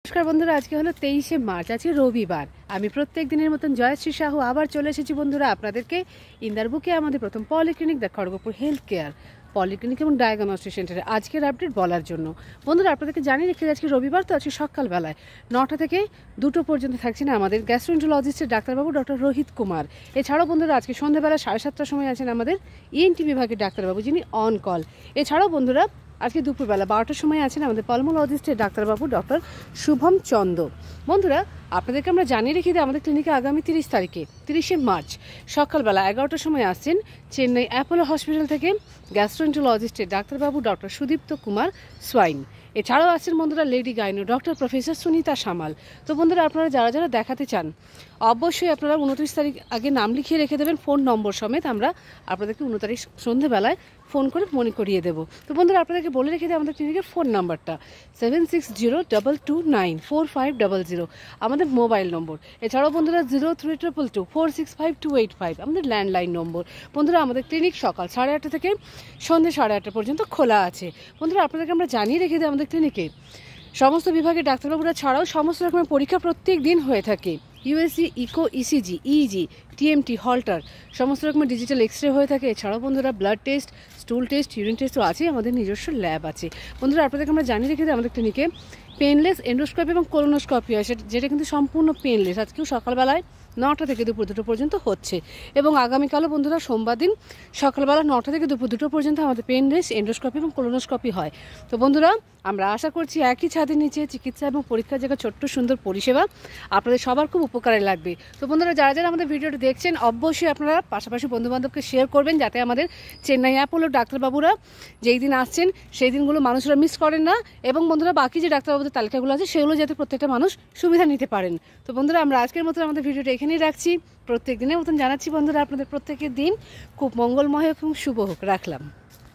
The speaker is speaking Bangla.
নমস্কার বন্ধুরা, আজকে হলো 23শে মার্চ, আজকে রবিবার। আমি প্রত্যেক দিনের মতন জয়শ্রী সাহু আবার চলে এসেছি বন্ধুরা আপনাদেরকে ইন্দারবুকে আমাদের প্রথম polyclinic the Kharagpur health care polyclinic এবং ডায়াগনস্টিক সেন্টারে আজকের আপডেট বলার জন্য। বন্ধুরা আপনাদেরকে জানিয়ে রেখে আজকে রবিবার, তো আজকে সকালবেলায় 9টা থেকে 2টো পর্যন্ত থাকছেন আমাদের গ্যাস্ট্রোএন্টারোলজিস্টের ডাক্তারবাবু ডক্টর রোহিত কুমার। এছাড়াও বন্ধুরা আজকে সন্ধ্যাবেলা 7:30টার সময় আছেন আমাদের ইএনটি বিভাগের ডাক্তারবাবু, যিনি অন কল। এছাড়াও বন্ধুরা আজকে দুপুরবেলা 12টার সময় আছেন আমাদের পালমোলজিস্টের ডাক্তারবাবু ডক্টর শুভম চন্দ। বন্ধুরা আপনাদেরকে আমরা জানিয়ে রেখে দিই আমাদের ক্লিনিকে আগামী 30 তারিখে 30শে মার্চ সকালবেলা 11টার সময় আসছেন চেন্নাই অ্যাপোলো হসপিটাল থেকে গ্যাস্ট্রোএন্টারোলজিস্টের ডাক্তারবাবু ডক্টর সুদীপ্ত কুমার সোয়াইন। এছাড়াও আছেন বন্ধুরা lady gynae doctor professor Sunita সামাল। তো বন্ধুরা আপনারা যারা যারা দেখাতে চান অবশ্যই আপনারা 29 তারিখ আগে নাম লিখিয়ে রেখে দেবেন ফোন নম্বর সমেত। আমরা আপনাদেরকে 19 তারিখ সন্ধ্যেবেলায় ফোন করে মনে করিয়ে দেবো। তো বন্ধুরা আপনাদেরকে বলে রেখে দিই আমাদের ক্লিনিকের ফোন নাম্বারটা 7602294500 আমাদের মোবাইল নম্বর। এছাড়াও বন্ধুরা 03222465 আমাদের ল্যান্ডলাইন নম্বর। বন্ধুরা আমাদের ক্লিনিক সকাল 8:30 থেকে সন্ধ্যে 8:30 পর্যন্ত খোলা আছে। বন্ধুরা আপনাদেরকে আমরা জানিয়ে রেখে দিই আমাদের ক্লিনিকে সমস্ত বিভাগের ডাক্তারবাবুরা ছাড়াও সমস্ত রকমের পরীক্ষা প্রত্যেক দিন হয়ে থাকে। USG, echo, ECG, EEG, TMT, Holter, সমস্ত রকমের ডিজিটাল এক্সরে হয়ে থাকে। এছাড়াও বন্ধুরা blood test, stool test, urine টেস্টও আছে, আমাদের নিজস্ব ল্যাব আছে। বন্ধুরা আপনাদেরকে আমরা জানিয়ে রেখে দিই আমাদের ক্লিনিকে পেনলেস এন্ডোস্কোপি এবং কোলোনোস্কোপি হয়, যেটা কিন্তু সম্পূর্ণ পেনলেস। আজকেও সকালবেলায় 9টা থেকে দুপুর 2টো পর্যন্ত হচ্ছে, এবং আগামীকালও বন্ধুরা সোমবার দিন সকালবেলা 9টা থেকে দুপুর 2টো পর্যন্ত আমাদের পেনলেস এন্ডোস্কোপি এবং কোলোনোস্কোপি হয়। তো বন্ধুরা আমরা আশা করছি একই ছাদের নিচে চিকিৎসা এবং পরীক্ষার জায়গা ছোট্ট সুন্দর পরিষেবা আপনাদের সবার খুব উপকারে লাগবে। তো বন্ধুরা যারা যারা আমাদের ভিডিওটি দেখছেন অবশ্যই আপনারা পাশাপাশি বন্ধুবান্ধবকে শেয়ার করবেন, যাতে আমাদের চেন্নাই অ্যাপোলো ডাক্তারবাবুরা যেই দিন আসছেন সেই দিনগুলো মানুষরা মিস করেন না, এবং বন্ধুরা বাকি যে ডাক্তারবাবুদের তালিকাগুলো আছে সেগুলো যাতে প্রত্যেকটা মানুষ সুবিধা নিতে পারেন। তো বন্ধুরা আমরা আজকের মতন আমাদের ভিডিওটা এখানেই রাখছি। প্রত্যেক দিনের মতন জানাচ্ছি বন্ধুরা আপনাদের প্রত্যেকের দিন খুব মঙ্গলময় এবং শুভ হোক। রাখলাম।